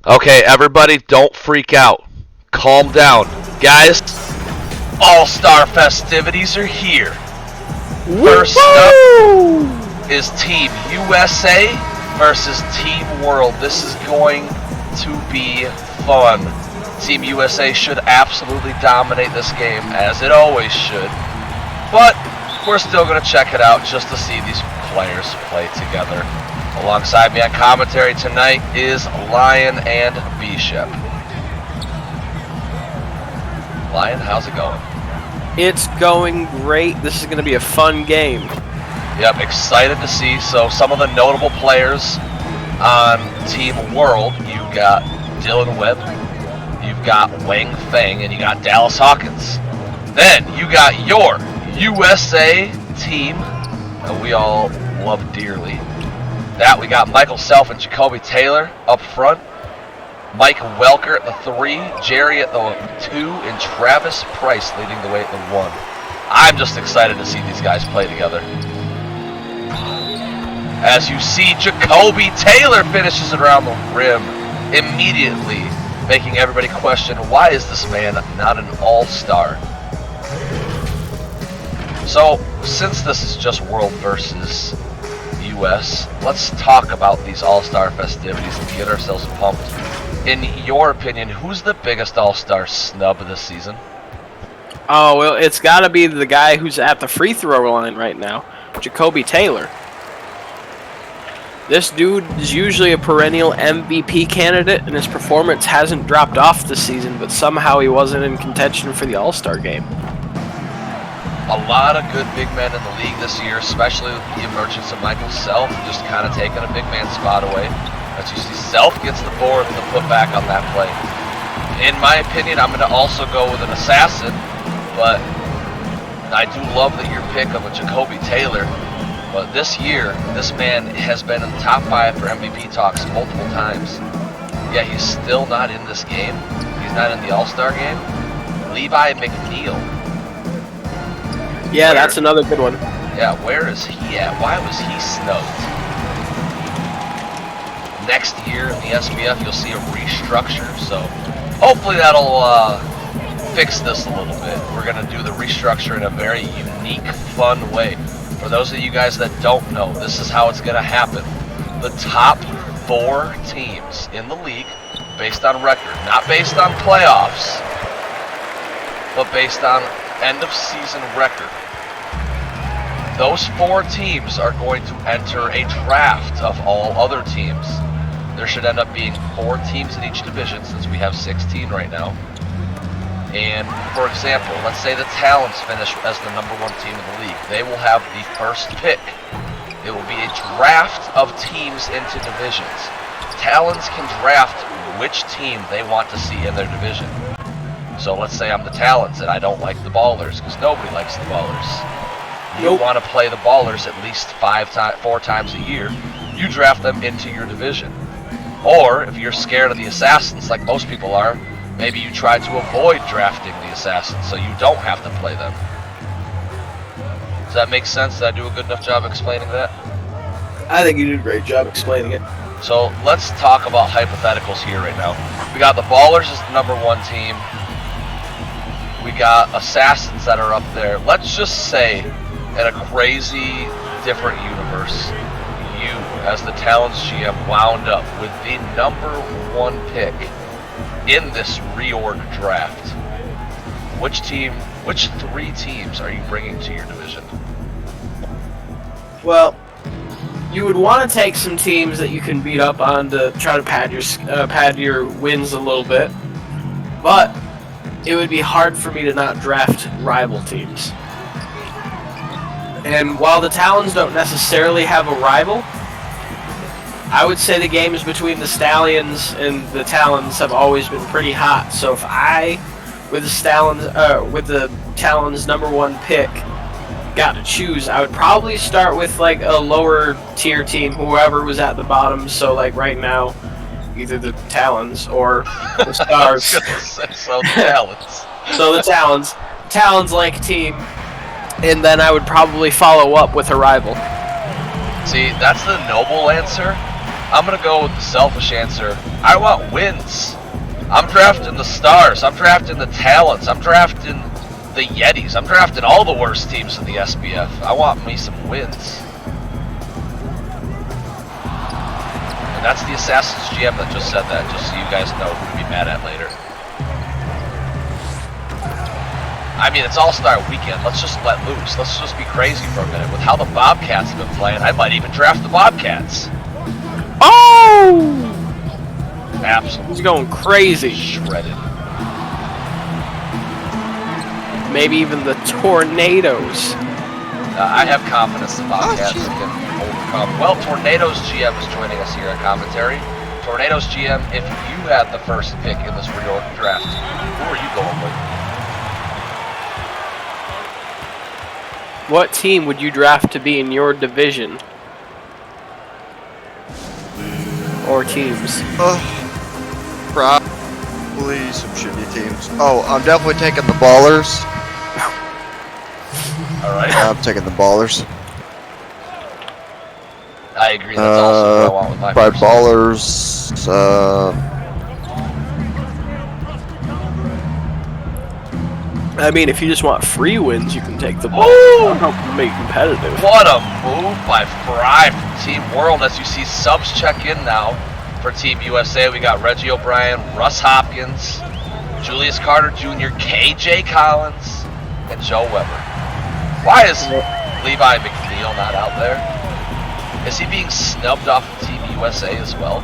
Okay, everybody, don't freak out. Calm down. Guys, All-Star festivities are here. First up is Team USA versus Team World. This is going to be fun. Team USA should absolutely dominate this game, as it always should. But we're still going to check it out just to see these players play together. Alongside me on commentary tonight is Lion and Bishop. Lion, how's it going? It's going great. This is going to be a fun game. Yep, excited to see. So some of the notable players on Team World, you've got Dylan Webb, you've got Wang Feng, and you got Dallas Hawkins. Then you got your USA team that we all love dearly. That we got Michael Self and Jacoby Taylor up front, Mike Welker at the 3, Jerry at the 2, and Travis Price leading the way at the 1. I'm just excited to see these guys play together. As you see, Jacoby Taylor finishes it around the rim immediately, making everybody question, why is this man not an all-star? So, since this is just World versus US, let's talk about these all-star festivities and get ourselves pumped. In your opinion, who's the biggest all-star snub this season? Oh, well, it's got to be the guy who's at the free throw line right now, Jacoby Taylor. This dude is usually a perennial MVP candidate, and his performance hasn't dropped off this season, but somehow he wasn't in contention for the All-Star game. A lot of good big men in the league this year, especially with the emergence of Michael Self, just kind of taking a big man spot away. As you see, Self gets the board with the putback on that play. In my opinion, I'm going to also go with an assassin, but I do love that your pick of a Jacoby Taylor. But this year, this man has been in the top 5 for MVP talks multiple times. Yet he's still not in this game. He's not in the All-Star game. Levi McNeil. Yeah, that's another good one. Yeah, where is he at? Why was he snubbed? Next year in the SBF, you'll see a restructure. So hopefully that'll fix this a little bit. We're going to do the restructure in a very unique, fun way. For those of you guys that don't know, this is how it's going to happen. The top 4 teams in the league, based on record, not based on playoffs, but based on end of season record. Those 4 teams are going to enter a draft of all other teams. There should end up being 4 teams in each division, since we have 16 right now. And, for example, let's say the Talons finish as the number 1 team in the league. They will have the first pick. It will be a draft of teams into divisions. Talons can draft which team they want to see in their division. So let's say I'm the Talons and I don't like the Ballers, because nobody likes the Ballers. You want to play the Ballers at least 4 times a year. You draft them into your division. Or, if you're scared of the Assassins, like most people are, maybe you try to avoid drafting the Assassins so you don't have to play them. Does that make sense? Did I do a good enough job explaining that? I think you did a great job explaining it. So let's talk about hypotheticals here right now. We got the Ballers as the number 1 team. We got Assassins that are up there. Let's just say, in a crazy different universe, you, as the Talons GM, wound up with the number 1 pick in this reorg draft. Which 3 teams are you bringing to your division? Well, you would want to take some teams that you can beat up on to try to pad your wins a little bit, but it would be hard for me to not draft rival teams. And while the Talons don't necessarily have a rival, I would say the games between the Stallions and the Talons have always been pretty hot. So if I, with the Talons number 1 pick, got to choose, I would probably start with like a lower tier team, whoever was at the bottom. So like right now, either the Talons or the Stars. So the Talons. So the Talons-like team, and then I would probably follow up with a rival. See, that's the noble answer, I'm gonna go with the selfish answer. I want wins. I'm drafting the stars. I'm drafting the talents. I'm drafting the Yetis. I'm drafting all the worst teams in the SBF. I want me some wins. And that's the Assassin's GM that just said that, just so you guys know who to be mad at later. I mean, it's All-Star Weekend. Let's just let loose. Let's just be crazy for a minute. With how the Bobcats have been playing, I might even draft the Bobcats. Oh! Absolutely. He's going crazy. Shredded. Maybe even the Tornadoes. I have confidence the Bobcats can overcome. Well, Tornadoes GM is joining us here at commentary. Tornadoes GM, if you had the first pick in this reorg draft, who are you going with? What team would you draft to be in your division? Or teams? Probably some shitty teams. Oh, I'm definitely taking the Ballers. Alright. I'm taking the Ballers. I agree, that's also what I want with my By first. Ballers, I mean, if you just want free wins, you can take the ball. Ooh! Make it competitive. What a move by Fry from Team World. As you see subs check in now for Team USA. We got Reggie O'Brien, Russ Hopkins, Julius Carter Jr., KJ Collins, and Joe Weber. Why is Levi McNeil not out there? Is he being snubbed off of Team USA as well?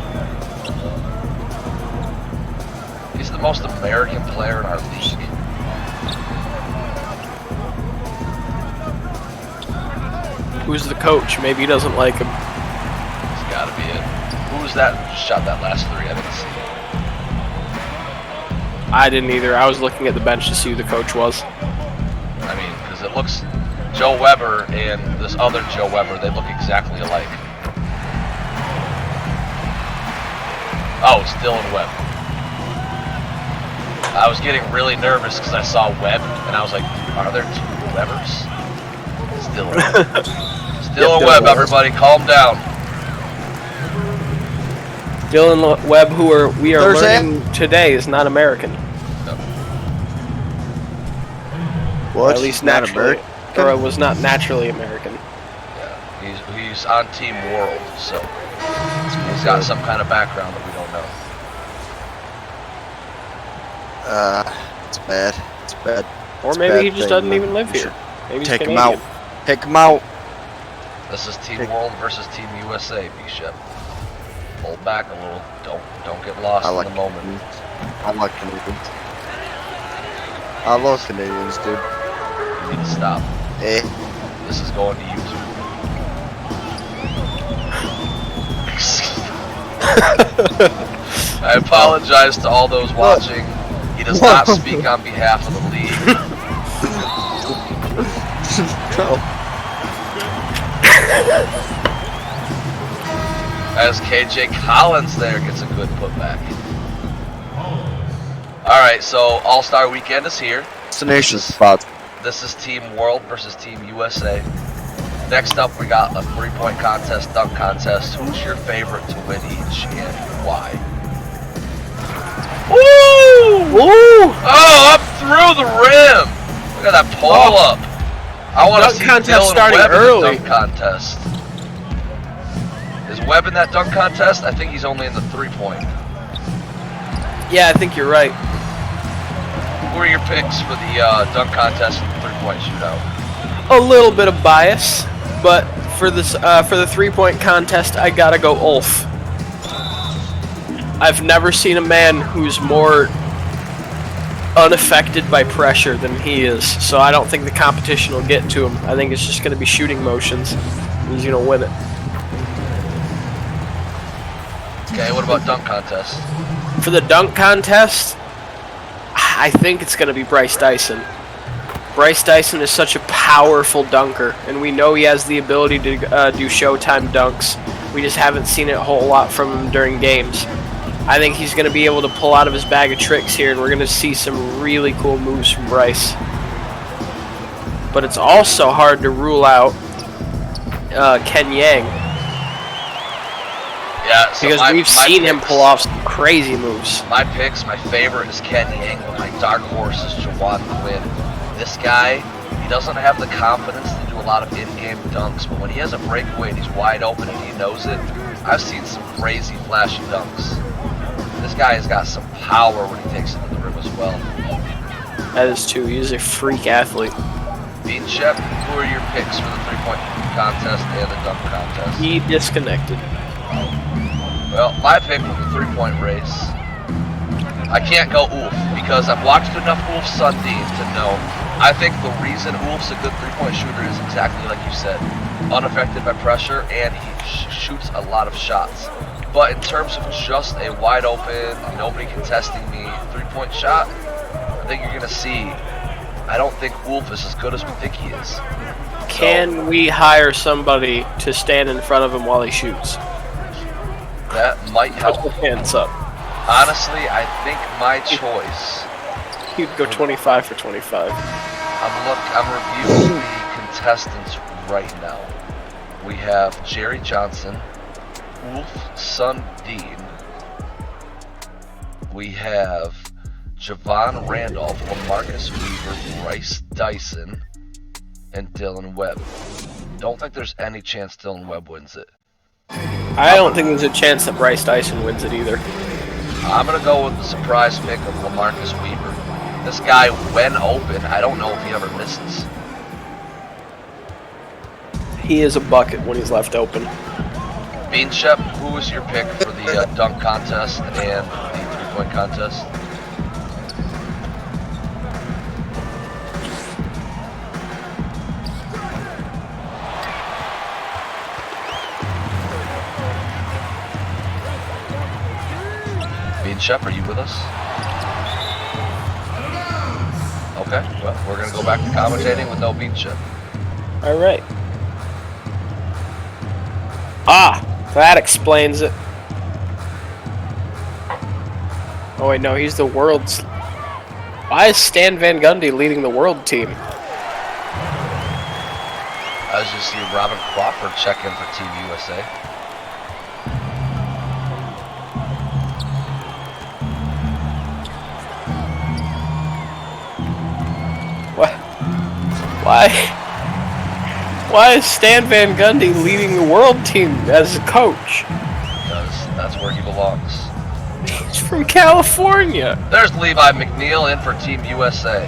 He's the most American player in our league. Who's the coach? Maybe he doesn't like him. It's gotta be it. Who was that who just shot that last three? I didn't see it. I didn't either. I was looking at the bench to see who the coach was. I mean, because it looks... Joe Weber and this other Joe Weber, they look exactly alike. Oh, it's Dylan Webb. I was getting really nervous because I saw Webb, and I was like, are there two Webbers? It's Dylan Webb. It's Dylan Webb, everybody, calm down. Dylan Webb, who we are Thursday? learning today, is not American. what? At least Not naturally. American? Or was not naturally American. Yeah, he's on Team World, so he's got some kind of background that we don't know. It's bad. It's bad. Or It's a maybe bad he just thing, doesn't man. even live You here. Maybe he's Take him Canadian. out. Take him out. This is Team World versus Team USA, B-Shep. Hold back a little. Don't get lost I like in the moment. Canadians. I like Canadians. I love Canadians, dude. You need to stop. Eh? This is going to YouTube. I apologize to all those watching. He does not speak on behalf of the league. No. As KJ Collins there gets a good putback. Alright, so All-Star Weekend is here. Destination spots. This is Team World versus Team USA. Next up, we got a three-point contest, dunk contest. Who's your favorite to win each and why? Woo! Woo! Oh, up through the rim! Look at that pull up. I want to Dunk see contest Dylan starting Webb early. in the dunk contest. Is Webb in that dunk contest? I think he's only in the three-point. Yeah, I think you're right. Who are your picks for the dunk contest and the three-point shootout? A little bit of bias, but for this for the three-point contest, I gotta go Ulf. I've never seen a man who's more unaffected by pressure than he is, so I don't think the competition will get to him. I think it's just gonna be shooting motions. He's gonna win it. Okay, what about dunk contest? For the dunk contest, I think it's gonna be Bryce Dyson. Bryce Dyson is such a powerful dunker, and we know he has the ability to do Showtime dunks. We just haven't seen it a whole lot from him during games. I think he's going to be able to pull out of his bag of tricks here, and we're going to see some really cool moves from Bryce. But it's also hard to rule out Ken Yang. Yeah, so Because we've seen him pull off some crazy moves. My picks, my favorite is Ken Yang. My dark horse is Jawan Quinn. This guy, he doesn't have the confidence to do a lot of in-game dunks, but when he has a breakaway and he's wide open and he knows it, I've seen some crazy flashy dunks. This guy has got some power when he takes it to the rim as well. That is true. He's a freak athlete. Bean Shep, who are your picks for the three-point contest and the dunk contest? He disconnected. Well, my pick for the three-point race, I can't go Ulf because I've watched enough Ulf Sundin to know. I think the reason Ulf's a good three-point shooter is exactly like you said, unaffected by pressure, and he shoots a lot of shots. But in terms of just a wide open, nobody contesting me three-point shot, I think you're gonna see. I don't think Ulf is as good as we think he is. Can we hire somebody to stand in front of him while he shoots? That might help. Put the hands up. Honestly, I think my choice. He'd go 25 for 25. I'm reviewing the contestants right now. We have Jerry Johnson, Ulf Sundin. We have Javon Randolph, LaMarcus Weaver, Bryce Dyson, and Dylan Webb. Don't think there's any chance Dylan Webb wins it. I don't think there's a chance that Bryce Dyson wins it either. I'm going to go with the surprise pick of LaMarcus Weaver. This guy, when open, I don't know if he ever misses. He is a bucket when he's left open. Bean Shep, who was your pick for the dunk contest and the three-point contest? Bean Shep, are you with us? Okay, well, we're going to go back to commentating with no Bean Shep. Alright. Ah! That explains it. Oh wait, no, he's the world's... Why is Stan Van Gundy leading the world team? As you see Robin Crawford check in for Team USA. Why is Stan Van Gundy leading the world team as a coach? Because that's where he belongs. He's from California. There's Levi McNeil in for Team USA.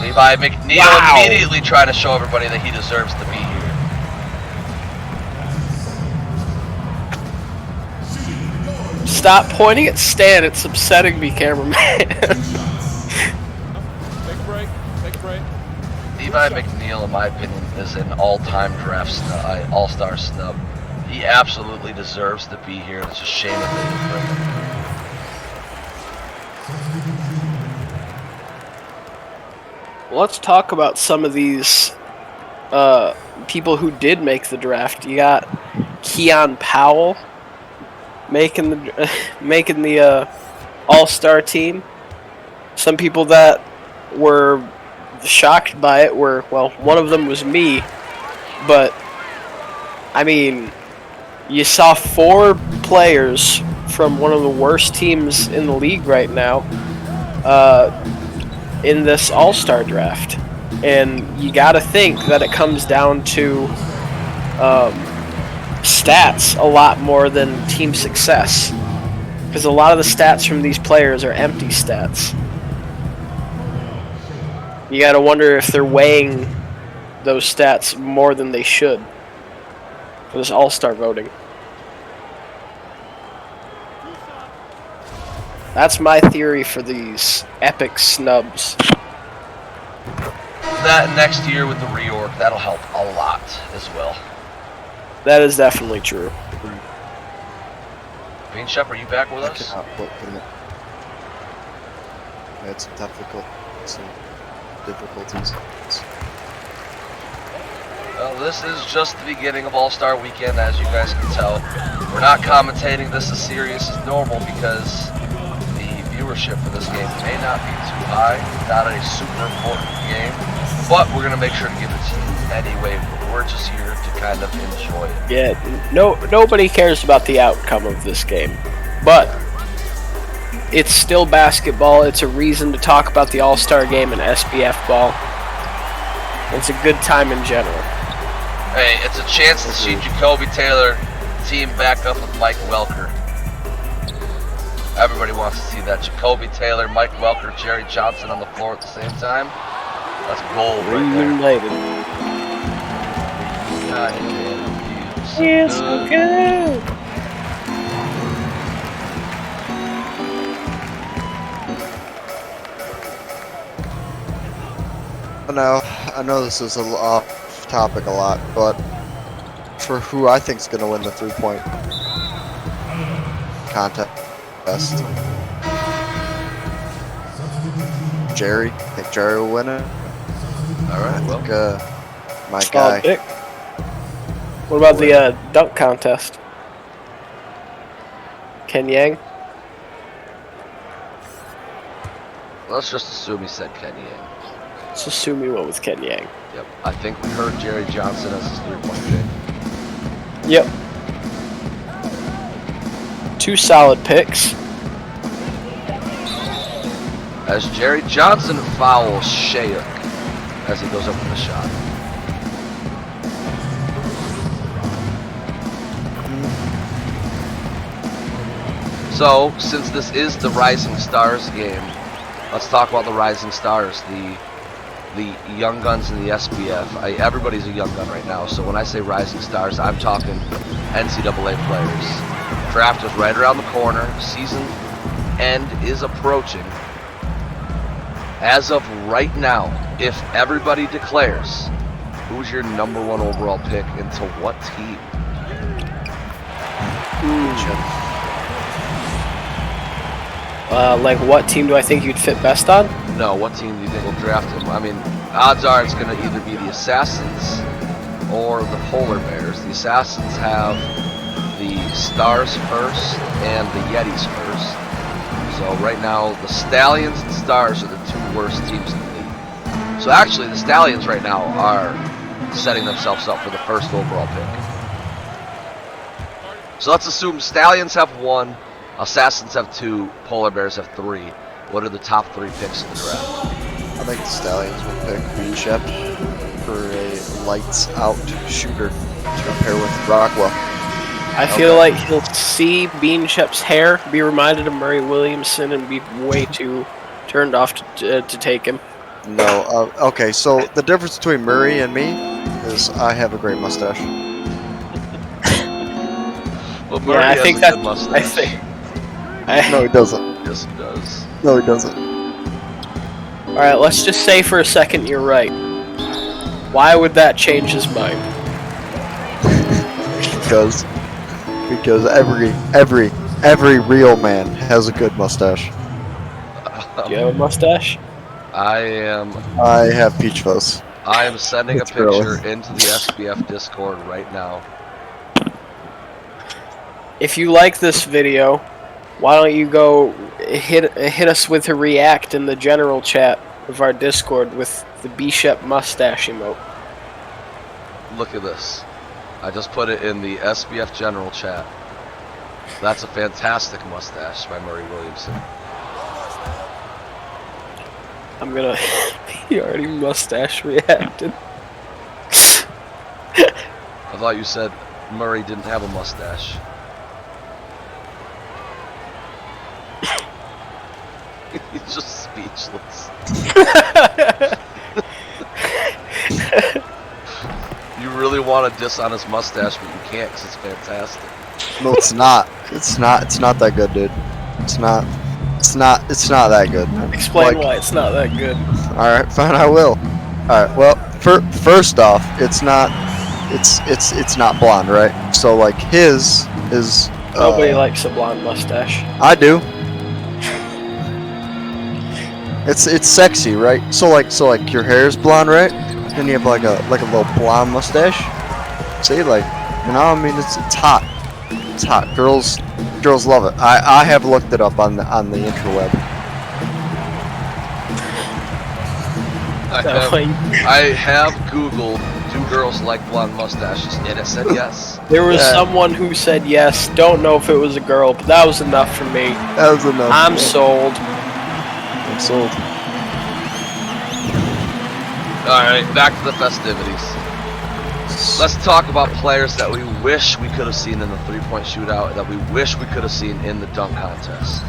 Levi McNeil immediately trying to show everybody that he deserves to be here. Stop pointing at Stan, it's upsetting me, cameraman. Levi McNeil, in my opinion, is an all-time draft snub, all-star snub. He absolutely deserves to be here. It's a shame that they didn't bring him. Let's talk about some of these people who did make the draft. You got Keon Powell making the all-star team. Some people that were shocked by it were, well, one of them was me, but I mean, you saw 4 players from one of the worst teams in the league right now in this all-star draft, and you gotta think that it comes down to stats a lot more than team success, because a lot of the stats from these players are empty stats. You gotta wonder if they're weighing those stats more than they should for this all-star voting. That's my theory for these epic snubs. That next year with the reorg, that'll help a lot as well. That is definitely true. Bean Shep, are you back with us? I had some difficulties. Well, this is just the beginning of All-Star Weekend, as you guys can tell. We're not commentating this as serious as normal because the viewership for this game may not be too high. Not a super important game. but we're gonna make sure to give it to you anyway. We're just here to kind of enjoy it. Yeah, nobody cares about the outcome of this game, but it's still basketball. It's a reason to talk about the All-Star game and SBF ball. It's a good time in general. Hey, it's a chance to see Jacoby Taylor team back up with Mike Welker. Everybody wants to see that. Jacoby Taylor, Mike Welker, Jerry Johnson on the floor at the same time. That's gold right there. Reunited. It's okay. I know this is off topic a lot, but for who I think is going to win the 3-point contest, Jerry. I think Jerry will win it. All right, I well, think my Solid guy. pick. What about the dunk contest? Ken Yang? let's just assume he said Kenny Yang. Let's assume he went with Ken Yang. Yep, I think we heard Jerry Johnson as his 3-point pick. Yep. Two solid picks. As Jerry Johnson fouls Shayuk as he goes up with the shot. So, since this is the Rising Stars game, let's talk about the Rising Stars, the young guns in the SBF. Everybody's a young gun right now, so when I say Rising Stars, I'm talking NCAA players. Draft is right around the corner. Season end is approaching. As of right now, if everybody declares, who's your number 1 overall pick and to what team? Like, what team do I think you'd fit best on? No, what team do you think will draft him? I mean, odds are it's going to either be the Assassins or the Polar Bears. The Assassins have the Stars first and the Yetis first. So right now, the Stallions and Stars are the 2 worst teams in the league. So actually, the Stallions right now are setting themselves up for the first overall pick. So let's assume Stallions have 1, Assassins have 2, Polar Bears have 3. What are the top 3 picks in the draft? I think the Stallions will pick Bean Shep for a lights-out shooter to compare with Rockwell. I feel like he'll see Bean Shep's hair, be reminded of Murray Williamson, and be way too turned off to take him. No, okay, so the difference between Murray and me is I have a great mustache. Well, Murray I has think a that. good mustache. No, he doesn't. Yes, he does. No, he doesn't. Alright, let's just say for a second you're right. Why would that change his mind? Because every real man has a good mustache. Do you have a mustache? I am peach fuzz. I am sending a It's gross. picture into the SBF Discord right now. If you like this video, why don't you go hit us with a react in the general chat of our Discord with the B-Shep mustache emote. Look at this. I just put it in the SBF general chat. That's a fantastic mustache by Murray Williamson. I'm gonna. He already mustache reacted. I thought you said Murray didn't have a mustache. He's just speechless. You really want to diss on his mustache, but you can't because it's fantastic. No, it's not. It's not that good, dude. It's not that good. Explain why it's not that good. All right, fine, I will. All right, well, first off, it's not blonde, right? So like his is. Nobody likes a blonde mustache. I do. It's sexy, right? So like your hair is blonde, right? Then you have like a little blonde mustache. See, like, you know, I mean, it's hot. It's hot. Girls love it. I have looked it up on the interweb. I have Googled, do girls like blonde mustaches? And it said yes. There was Yeah. someone who said yes. Don't know if it was a girl, but that was enough for me. That was enough. I'm sold. I'm sold. Alright, back to the festivities. Let's talk about players that we wish we could have seen in the three-point shootout, that we wish we could have seen in the dunk contest.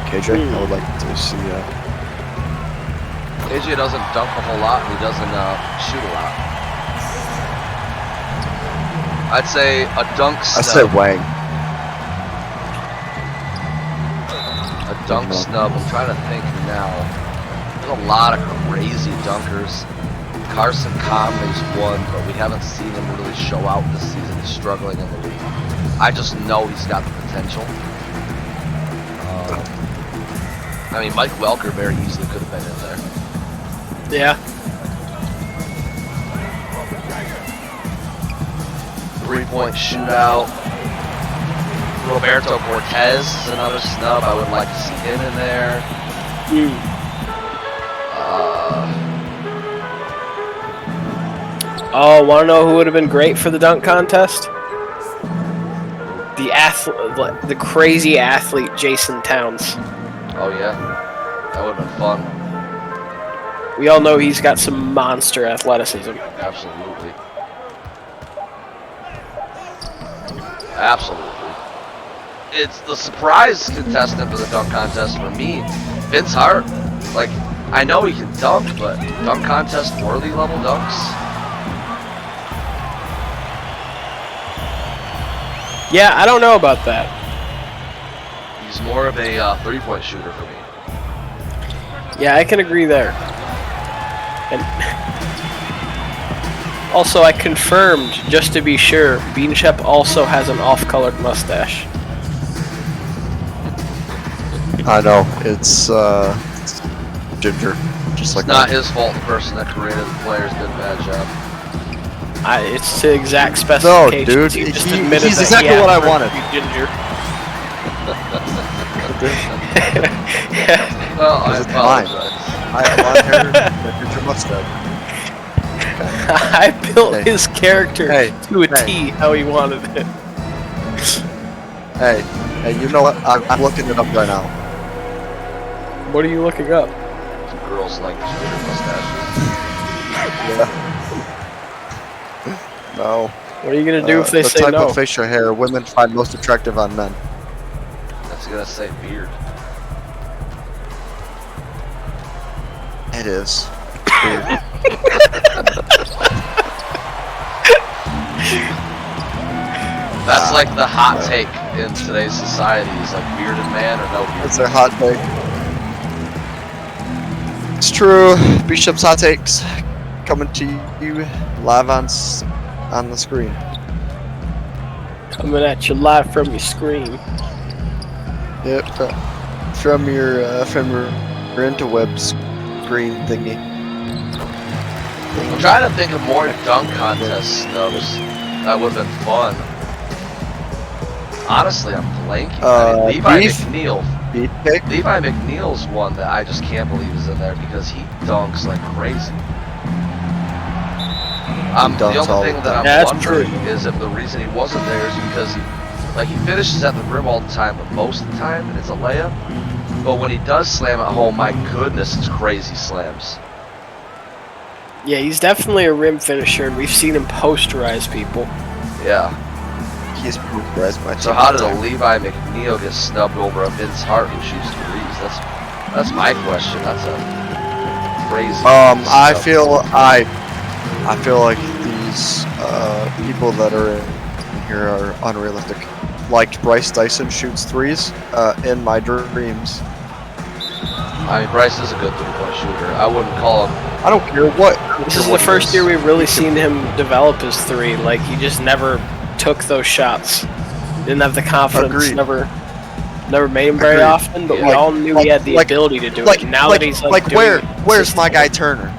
KJ, I would like to see. AJ doesn't dunk a whole lot, and he doesn't shoot a lot. I'd say a dunk I snub. said Wang. A dunk snub. I'm trying to think now. There's a lot of crazy dunkers. Carson Conley's one, but we haven't seen him really show out this season. He's struggling in the league. I just know he's got the potential. I mean, Mike Welker very easily could have been in there. Yeah. Three-point shootout. Roberto Cortez is another snub. I would like to see him in there. Oh, want to know who would have been great for the dunk contest? The crazy athlete Jason Towns. Oh yeah, that would have been fun. We all know he's got some monster athleticism. Absolutely. Absolutely. It's the surprise contestant for the dunk contest for me. Vince Hart. Like, I know he can dunk, but dunk contest worthy level dunks? Yeah, I don't know about that. He's more of a three-point shooter for me. Yeah, I can agree there. And also, I confirmed, just to be sure, Bean Shep also has an off-colored mustache. I know it's ginger, just like It's not mine. his fault. The person that created the players did a bad job. It's to exact No, specifications. dude, He just he's admitted that exactly he what I had wanted. Ginger. Well, I Because it's mine. apologize. I have blonde hair and a ginger mustache. I built Hey. his character Hey. to a Hey. T how he wanted it. Hey, you know what? I'm looking it up right now. What are you looking up? Girls like ginger mustaches. Yeah. No. What are you gonna do if they the say type no? of facial hair women find most attractive on men. That's gonna say beard. It is. That's like the hot take in today's society. Is like bearded man or no beard. It's a hot take. It's true. Bishop's hot takes coming to you live on the screen. Coming at you live from your screen. Yep. From your interweb screen thingy. I'm trying to think of more dunk contest snubs that would have been fun. Honestly, I'm blanking. I mean, Levi Beef? McNeil. Beat pick. Levi McNeil's one that I just can't believe is in there because he dunks like crazy. The dunks all only the thing that I'm time. That's wondering true. is if the reason he wasn't there is because he finishes at the rim all the time, but most of the time it's a layup. But when he does slam at home, my goodness, it's crazy slams. Yeah, he's definitely a rim finisher, and we've seen him posterize people. Yeah. He's polarized my team. So how did a Levi McNeil get snubbed over a Vince Hart who shoots threes? That's my question. That's a crazy. I snub. feel like these people that are in here are unrealistic. Like Bryce Dyson shoots threes in my dreams. I mean, Bryce is a good three-point shooter. I wouldn't call him. I don't care what. This is what the he first is. year we've really seen him develop his three. Like, he just never took those shots. Didn't have the confidence. Agreed. Never made them very Agreed. often, but we Like- all knew he had the like- ability to do Like it. Now like, that he's like doing it where's my guy consistently. Turner?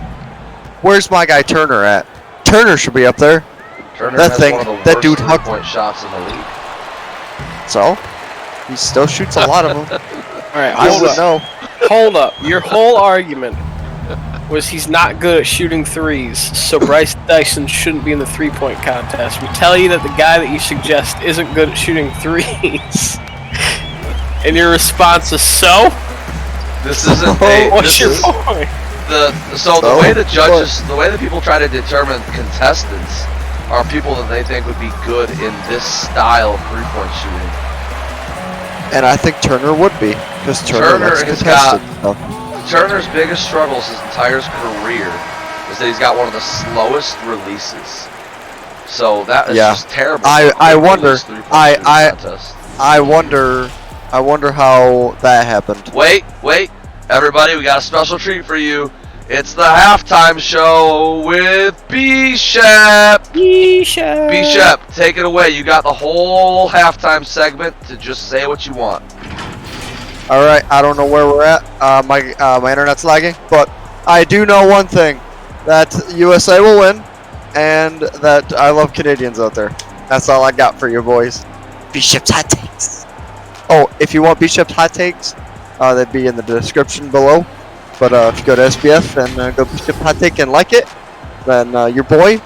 Where's my guy Turner at? Turner should be up there. Turner That has thing- one of the that worst dude hucked- three-point shots in the league. So he still shoots a lot of them. All right, I hold would up. know. Hold up. Your whole argument was he's not good at shooting threes, so Bryce Dyson shouldn't be in the three-point contest. We tell you that the guy that you suggest isn't good at shooting threes. And your response is, so? This isn't What's your point? The way the judges, the way that people try to determine contestants are people that they think would be good in this style of three-point shooting. And I think Turner would be, because Turner likes has contested got- stuff. Turner's biggest struggles his entire career is that he's got one of the slowest releases. So that is just terrible. I wonder. Contest. I wonder how that happened. Wait, everybody, we got a special treat for you. It's the halftime show with B-Shep. B-Shep, take it away. You got the whole halftime segment to just say what you want. All right, I don't know where we're at. My internet's lagging, but I do know one thing: that USA will win, and that I love Canadians out there. That's all I got for you boys. Bishop's hot takes. Oh, if you want Bishop's hot takes, they'd be in the description below. But if you go to SBF and go Bishop's hot take and like it, then your boy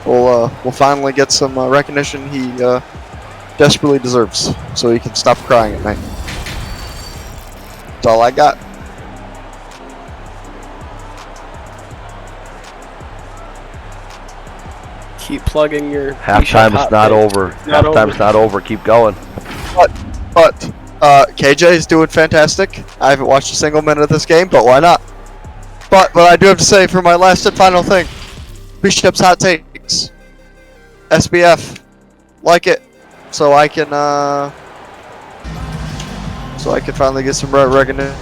will finally get some recognition he desperately deserves, so he can stop crying at night. That's all I got. Keep plugging your Halftime is not over. Halftime's not over. Keep going. But KJ is doing fantastic. I haven't watched a single minute of this game, but why not? But I do have to say, for my last and final thing, Bishop's hot takes. SBF, like it, so I can finally get some recognition.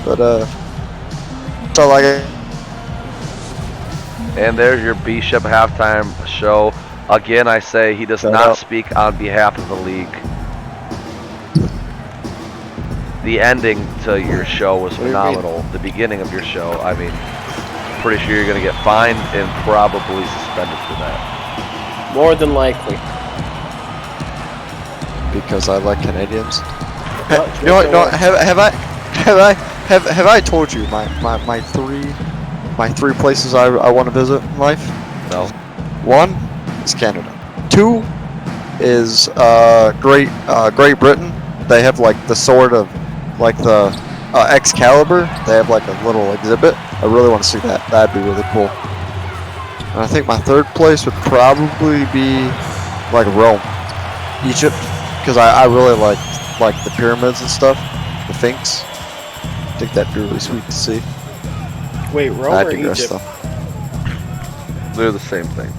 But that's all I got. And there's your B-Shep halftime show. Again, I say he does not speak on behalf of the league. The ending to your show was phenomenal. The beginning of your show, I mean, pretty sure you're going to get fined and probably suspended for that. More than likely. Because I like Canadians. Well, You know what? No, have I told you my three places I want to visit in life? No. 1 is Canada. 2 is Great Britain. They have like the sword of like the Excalibur. They have like a little exhibit. I really want to see that. That'd be really cool. And I think my third place would probably be like Rome, Egypt, because I really like the pyramids and stuff, the Sphinx. I think that'd be really sweet to see. Wait, Rome I or digress, Egypt? though. They're the same thing.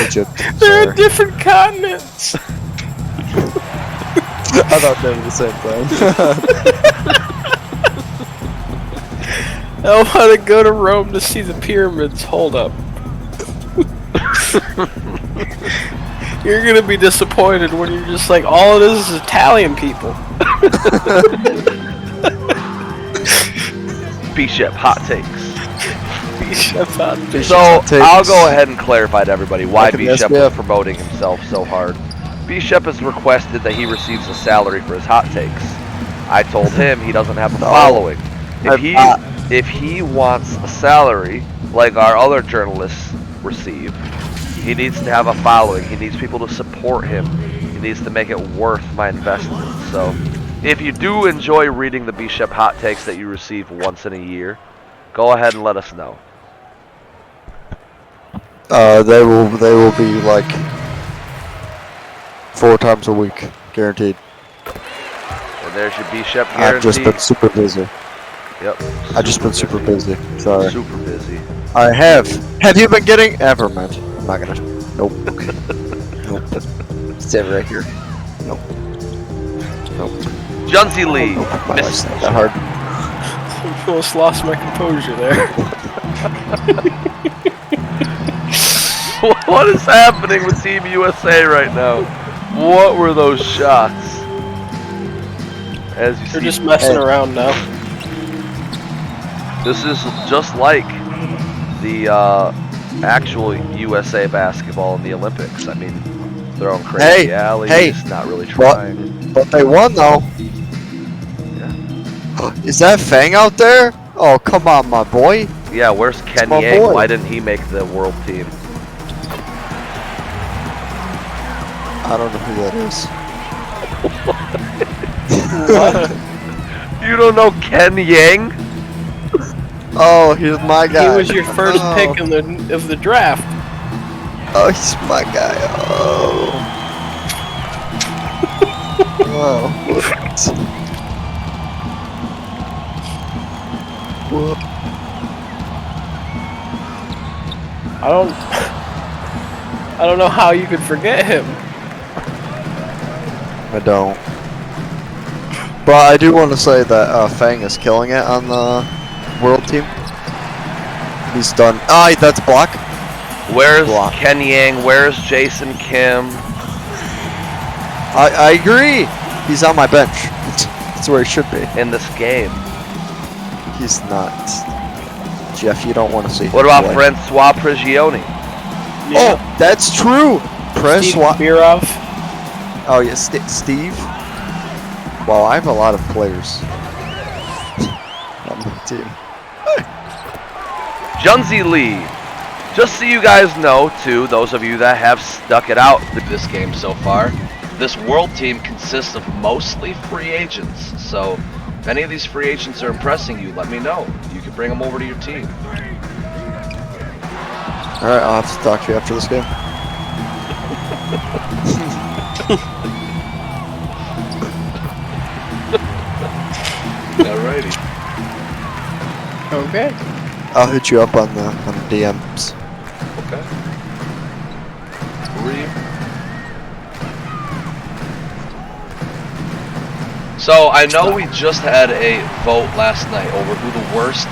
Egypt. They're Sorry. different continents. I thought they were the same thing. I want to go to Rome to see the pyramids. Hold up. You're gonna be disappointed when you're just like, all it is Italian people. B-Shep hot takes. B-Shep hot takes. So takes. I'll go ahead and clarify to everybody why Like an B-Shep SBF. is promoting himself so hard. B-Shep has requested that he receives a salary for his hot takes. I told him he doesn't have a following. If he wants a salary like our other journalists receive, he needs to have a following. He needs people to support him. He needs to make it worth my investment. So if you do enjoy reading the B-Shep hot takes that you receive once in a year, go ahead and let us know. They will be like 4 times a week, guaranteed. And there's your B-Shep guarantee. I've just been super busy. Yep. I've just been super busy. Sorry. Super busy. I have. Have you been getting? Never mind. I'm not gonna. Nope. Nope. Stay right here. Nope. Nope. Junzi Lee. Nope. My life's not that hard. I almost lost my composure there. What is happening with Team USA right now? What were those shots? As you They're see, just messing around now. this is just like the actual USA basketball in the Olympics. I mean, throwing crazy alleys, not really trying. But they won though. Is that Fang out there? Oh, come on, my boy. Yeah, where's Ken my Yang? boy. Why didn't he make the world team? I don't know who that is. You don't know Ken Yang? Oh, he's my guy. He was your first Oh. pick of the draft. Oh, he's my guy. Oh. Whoa. Whoa. I don't know how you could forget him. I don't. But I do want to say that Fang is killing it on the world team. He's done. Ah, that's block. Where's Block. Ken Yang? Where's Jason Kim? I agree. He's on my bench. That's where he should be. In this game? He's not. Jeff, you don't want to see. What him about play. Francois Prigioni? Oh, that's true. Press Steve what? Birov. Oh yeah, Steve. Wow, I have a lot of players on my team. Junzi Lee. Just so you guys know, too, those of you that have stuck it out. This game so far, this world team consists of mostly free agents. So, if any of these free agents are impressing you, let me know. You can bring them over to your team. All right, I'll have to talk to you after this game. Alrighty. Okay. I'll hit you up on the DMs. Okay. Three. So I know we just had a vote last night over who the worst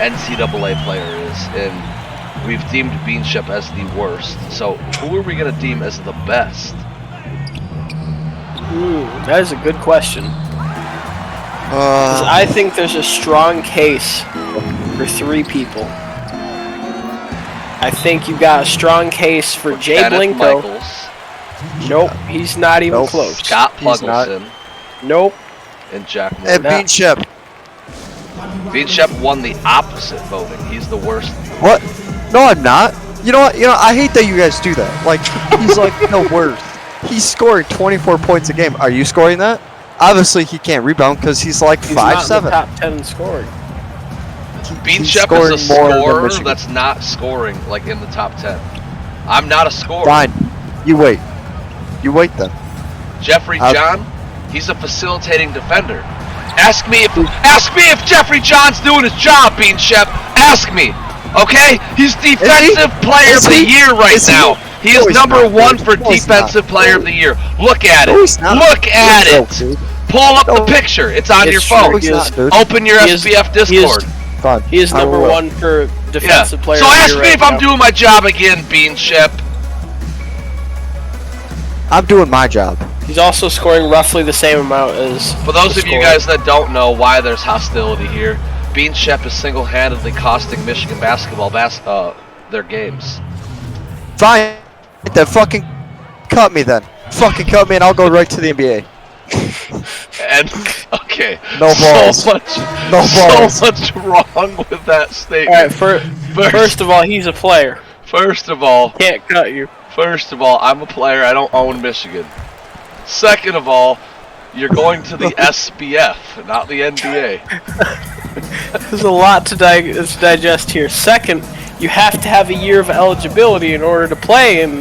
NCAA player is, and we've deemed Beanship as the worst. So who are we gonna deem as the best? That is a good question. 'Cause I think there's a strong case for 3 people. I think you got a strong case for Jay Kenneth Blinko. Michaels, Nope, he's not even Nope. close. Scott He's not. Puggleson, Nope. and Jack And Moore. Beanship. Beanship won the opposite voting. He's the worst. What? No, I'm not. You know what? I hate that you guys do that. Like, he's like the worst. He's scoring 24 points a game. Are you scoring that? Obviously, he can't rebound because he's like He's not in 5'7". the top 10 in scoring. Beanship is a scorer that's not scoring like in the top 10. I'm not a scorer. Fine. You wait. You wait then. Jeffrey I'll- John, he's a facilitating defender. Ask me if Jeffrey John's doing his job, Beanship. Ask me. Okay? He's defensive player of the year right now. He is No, he's number not, 1 dude. for No, he's defensive not. player of the year. Look at No, it. he's not. Look at No, it. dude. Pull up the No. picture. It's on It's your true. phone. No, he's not, dude. Open your He is- SBF Discord. Fine. He is I number will. 1 for Yeah. defensive player So of the ask year me right if I'm now. doing my job again, Beanship. I'm doing my job. He's also scoring roughly the same amount as. For those the of you scorer. guys that don't know why there's hostility here, Beanship is single-handedly costing Michigan basketball their games. Fine. Then fucking cut me then. Fucking cut me and I'll go right to the NBA. And okay, No balls. So much, No balls. so much wrong with that All statement. right, first of all, he's a player. First of all, Can't cut you. I'm a player. I don't own Michigan. Second of all, you're going to the SBF, not the NBA. There's a lot to digest here. Second, you have to have a year of eligibility in order to play in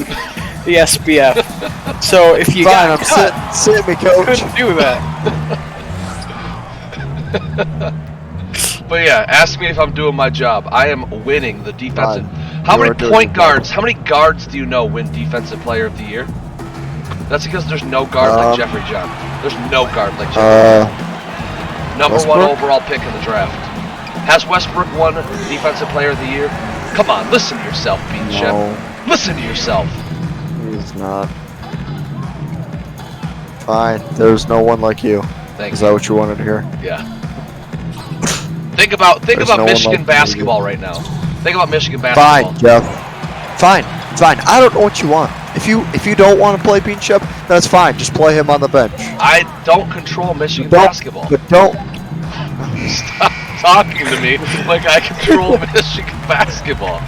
the SBF. So if you Fine, got I'm cut, sit me, you coach. couldn't do that. But yeah, ask me if I'm doing my job. I am winning the defensive. Fine. How You many are doing point your job. guards? How many guards do you know win Defensive Player of the Year? That's because there's no guard like Jeffrey John. There's no guard like Jeffrey. Number Westbrook? 1 overall pick in the draft. Has Westbrook won Defensive Player of the Year? Come on, listen to yourself, Beanship. No, Listen to yourself. he's not. Fine. There's no one like you. Thank Is you. that what you wanted to hear? Yeah. Think about There's no one Michigan like basketball right now. Think about Michigan basketball. Fine, Jeff. Fine. I don't know what you want. If you don't want to play Beanship, that's fine. Just play him on the bench. I don't control Michigan Don't- basketball. But don't. Stop talking to me like I control Michigan basketball.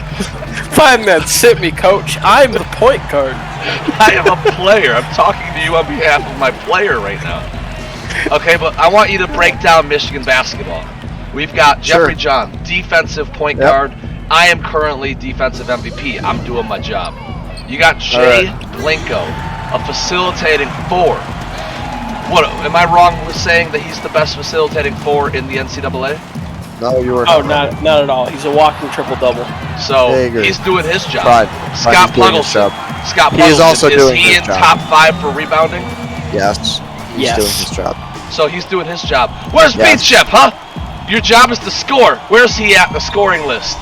Fine then, sit me, coach. I'm the point guard. I am a player. I'm talking to you on behalf of my player right now. Okay, but I want you to break down Michigan basketball. We've got Jeffrey John, defensive point guard. I am currently defensive MVP. I'm doing my job. You got Jay Blinko, a facilitating 4. What, am I wrong with saying that he's the best facilitating 4 in the NCAA? No, you were Oh, not at all. He's a walking triple-double. So I agree. he's doing his job. Fine. Scott He's doing his Puggleton. job. Scott He is Puggleton, also doing he his in job. top 5 for rebounding? Yes. He's Yes. doing his job. So he's doing his job. Where's Yes. Beat Shep, huh? Your job is to score. Where's he at in the scoring list?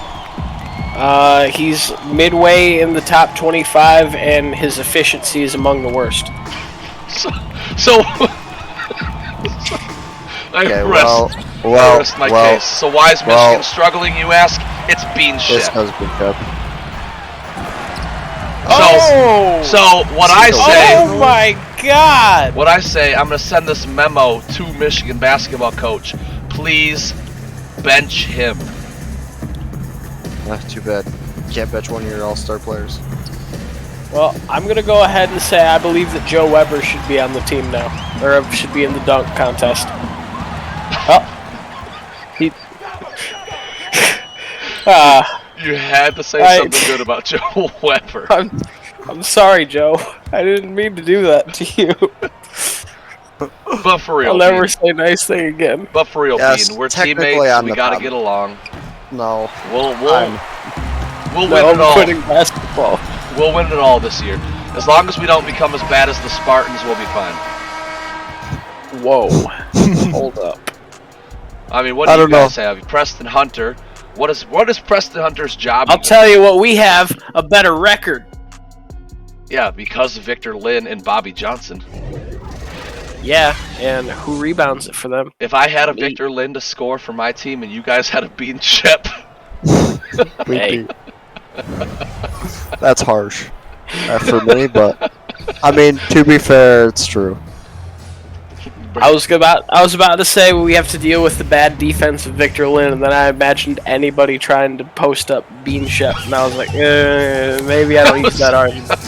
He's midway in the top 25, and his efficiency is among the worst. So I Okay, rest my case. So why is Michigan struggling, you ask? It's Bean This Shep. has been kept. So what I say, Oh my God! what I say, I'm gonna send this memo to Michigan basketball coach. Please bench him. Too bad. Can't bench one of your all-star players. Well, I'm gonna go ahead and say I believe that Joe Weber should be on the team now, or should be in the dunk contest. Oh, he. You had to say something good about Joe Weber. I'm sorry, Joe. I didn't mean to do that to you. But for real, I'll never Bean. say a nice thing again. But for real, Yes, Bean, we're technically teammates. I'm We the gotta bottom. get along. No. We'll No, win it I'm all. quitting basketball. We'll win it all this year. As long as we don't become as bad as the Spartans, we'll be fine. Whoa. Hold up. I mean, what do you guys have? Preston Hunter. What is Preston Hunter's job? I'll even? tell you what, we have a better record. Yeah, because of Victor Lynn and Bobby Johnson. Yeah, and who rebounds it for them? If I had a Victor Lynn to score for my team and you guys had a Bean Shep, Hey. That's harsh for me, but I mean, to be fair, it's true. I was about to say we have to deal with the bad defense of Victor Lynn, and then I imagined anybody trying to post up Bean Shep, and I was like, maybe I don't use that argument.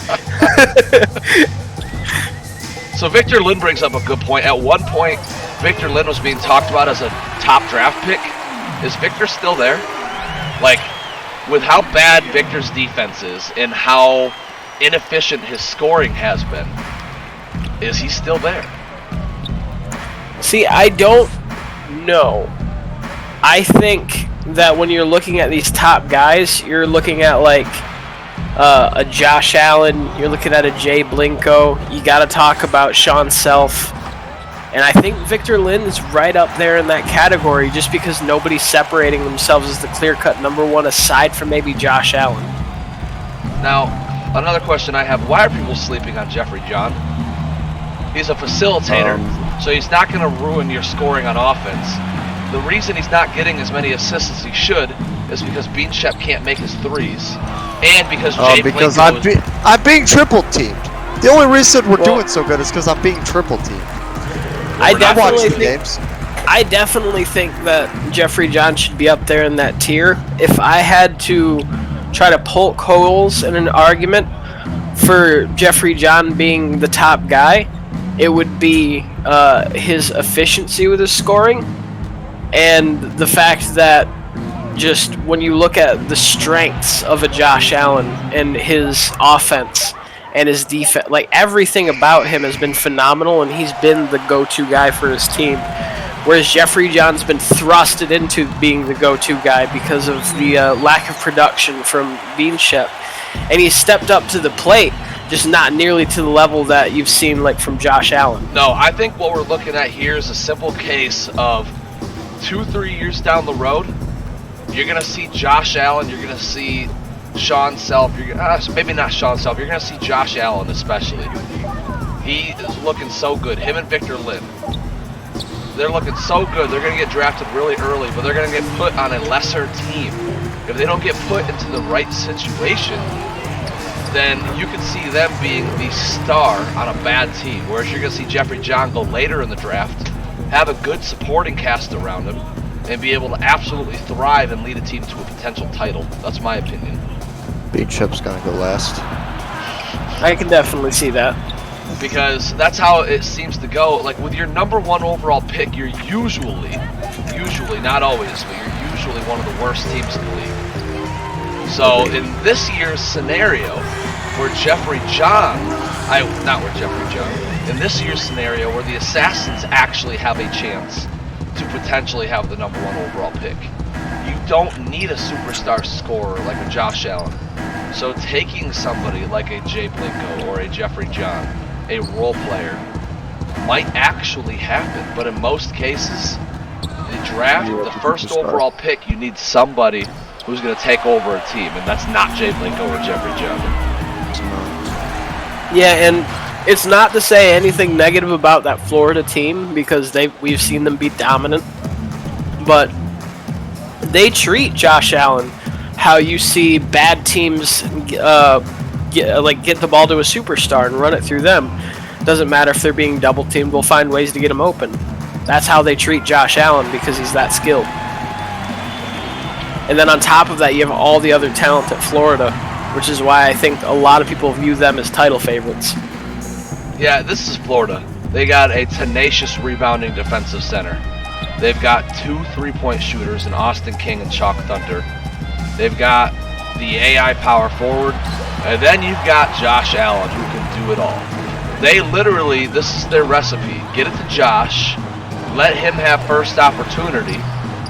So Victor Lynn brings up a good point. At one point, Victor Lynn was being talked about as a top draft pick. Is Victor still there? Like, with how bad Victor's defense is and how inefficient his scoring has been, is he still there? See, I don't know. I think that when you're looking at these top guys, you're looking at like a Josh Allen, you're looking at a Jay Blinko, you got to talk about Sean Self. And I think Victor Lynn is right up there in that category just because nobody's separating themselves as the clear-cut number one aside from maybe Josh Allen. Now, another question I have, why are people sleeping on Jeffrey John? He's a facilitator, so he's not going to ruin your scoring on offense. The reason he's not getting as many assists as he should is because Bean Shep can't make his threes. And because Jay Because Blinko I'm being triple teamed. The only reason we're doing so good is because I'm being triple teamed. I watch the games. I definitely think that Jeffrey John should be up there in that tier. If I had to try to poke holes in an argument for Jeffrey John being the top guy, it would be his efficiency with his scoring and the fact that just when you look at the strengths of a Josh Allen and his offense and his defense, like everything about him has been phenomenal, and he's been the go-to guy for his team. Whereas Jeffrey John's been thrusted into being the go-to guy because of the lack of production from Bean Shep, and he's stepped up to the plate, just not nearly to the level that you've seen like from Josh Allen. No, I think what we're looking at here is a simple case of 2-3 years down the road, you're going to see Josh Allen, you're going to see Sean Self, maybe not Sean Self, you're going to see Josh Allen especially. He is looking so good. Him and Victor Lynn. They're looking so good. They're going to get drafted really early, but they're going to get put on a lesser team. If they don't get put into the right situation, then you can see them being the star on a bad team. Whereas you're going to see Jeffrey John go later in the draft, have a good supporting cast around him, and be able to absolutely thrive and lead a team to a potential title. That's my opinion. Bishop's gonna go last. I can definitely see that. Because that's how it seems to go. Like with your number 1 overall pick, you're usually, not always, but you're usually one of the worst teams in the league. So in this year's scenario, where Jeffrey John, in this year's scenario where the Assassins actually have a chance to potentially have the number 1 overall pick, you don't need a superstar scorer like a Josh Allen. So taking somebody like a Jay Blinko or a Jeffrey John, a role player, might actually happen. But in most cases, the draft, the first overall pick, you need somebody who's going to take over a team, and that's not Jay Blinko or Jeffrey John. Yeah, and it's not to say anything negative about that Florida team, because we've seen them be dominant, but they treat Josh Allen how you see bad teams get the ball to a superstar and run it through them. Doesn't matter if they're being double teamed, we'll find ways to get him open. That's how they treat Josh Allen, because he's that skilled. And then on top of that, you have all the other talent at Florida, which is why I think a lot of people view them as title favorites. Yeah, this is Florida. They got a tenacious rebounding defensive center. They've got 2 3-point shooters in Austin King and Chalk Thunder. They've got the AI power forward, and then you've got Josh Allen, who can do it all. They literally, this is their recipe. Get it to Josh, let him have first opportunity.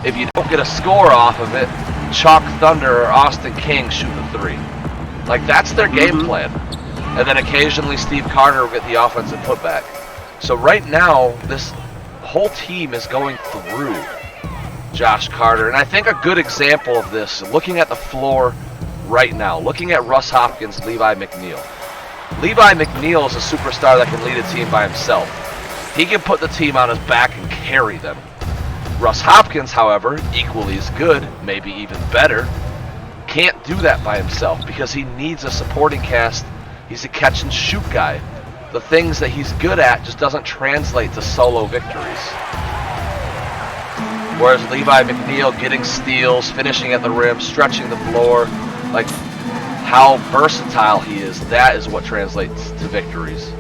If you don't get a score off of it, Chalk Thunder or Austin King shoot the 3. Like, that's their game plan. And then occasionally Steve Carter will get the offensive putback. So right now, this whole team is going through Josh Carter. And I think a good example of this, looking at the floor right now, looking at Russ Hopkins, Levi McNeil. Levi McNeil is a superstar that can lead a team by himself. He can put the team on his back and carry them. Russ Hopkins, however, equally as good, maybe even better, can't do that by himself because he needs a supporting cast. He's a catch and shoot guy. The things that he's good at just doesn't translate to solo victories. Whereas Levi McNeil getting steals, finishing at the rim, stretching the floor, like how versatile he is, that is what translates to victories.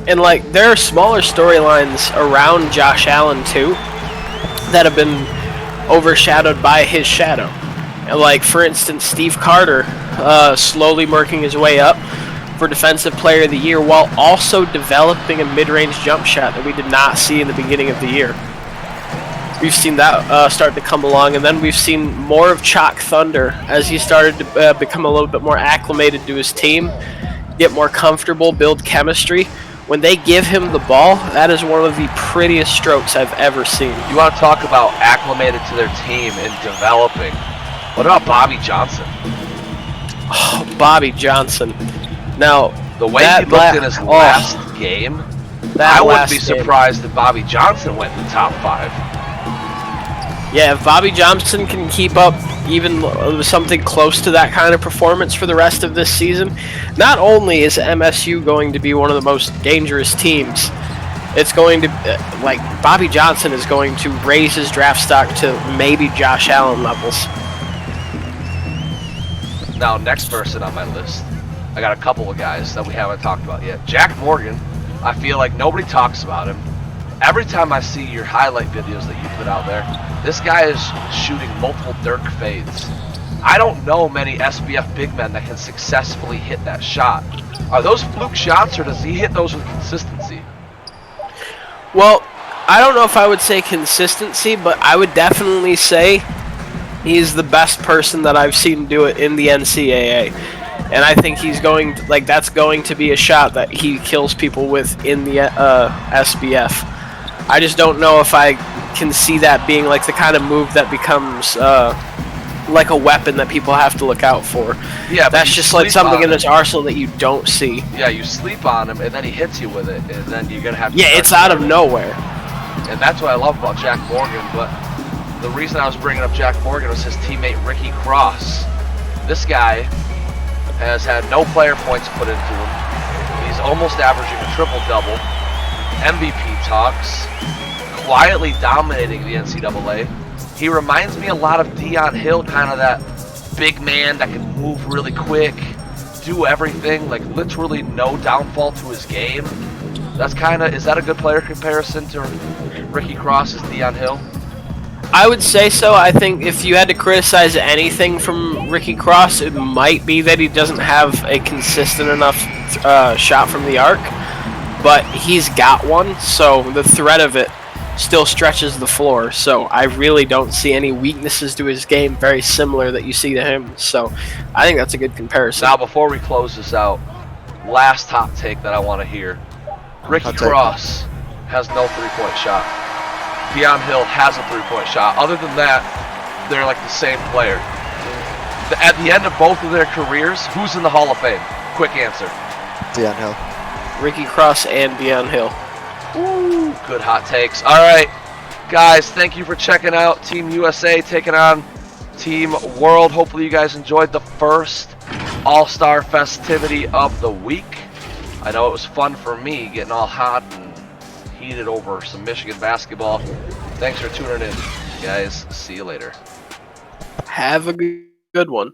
And like, there are smaller storylines around Josh Allen too that have been overshadowed by his shadow. And like, for instance, Steve Carter slowly working his way up for Defensive Player of the Year while also developing a mid-range jump shot that we did not see in the beginning of the year. We've seen that start to come along, and then we've seen more of Chalk Thunder as he started to become a little bit more acclimated to his team, get more comfortable, build chemistry. When they give him the ball, that is one of the prettiest strokes I've ever seen. You want to talk about acclimated to their team and developing. What about Bobby Johnson? Oh, Bobby Johnson. Now, the way he looked in his last game, I wouldn't be surprised if Bobby Johnson went in the top 5. Yeah, if Bobby Johnson can keep up even something close to that kind of performance for the rest of this season, not only is MSU going to be one of the most dangerous teams, it's going to, Bobby Johnson is going to raise his draft stock to maybe Josh Allen levels. Now, next person on my list, I got a couple of guys that we haven't talked about yet. Jack Morgan, I feel like nobody talks about him. Every time I see your highlight videos that you put out there, this guy is shooting multiple Dirk fades. I don't know many SBF big men that can successfully hit that shot. Are those fluke shots, or does he hit those with consistency? Well, I don't know if I would say consistency, but I would definitely say he's the best person that I've seen do it in the NCAA. And I think he's going to, that's going to be a shot that he kills people with in the SBF. I just don't know if I can see that being like the kind of move that becomes like a weapon that people have to look out for. Yeah, that's just like something in his arsenal that you don't see. Yeah, you sleep on him and then he hits you with it, and then you're gonna have to. Yeah, it's out of nowhere. And that's what I love about Jack Morgan. But the reason I was bringing up Jack Morgan was his teammate Ricky Cross. This guy has had no player points put into him. He's almost averaging a triple-double. MVP talks, quietly dominating the NCAA. He reminds me a lot of Deion Hill, kind of that big man that can move really quick, do everything, like literally no downfall to his game. That's kind of, is that a good player comparison to Ricky Cross's Deion Hill? I would say so. I think if you had to criticize anything from Ricky Cross, it might be that he doesn't have a consistent enough shot from the arc, but he's got one, so the threat of it still stretches the floor. So I really don't see any weaknesses to his game very similar that you see to him. So I think that's a good comparison. Now, before we close this out, last hot take that I want to hear. Ricky Hot take. Cross has no three-point shot. Deion Hill has a three-point shot. Other than that, they're like the same player. At the end of both of their careers, who's in the Hall of Fame? Quick answer. Deion Hill. Ricky Cross and Deion Hill. Ooh, good hot takes. All right, guys, thank you for checking out Team USA taking on Team World. Hopefully you guys enjoyed the first All-Star festivity of the week. I know it was fun for me getting all hot and heated over some Michigan basketball. Thanks for tuning in, guys. See you later. Have a good one.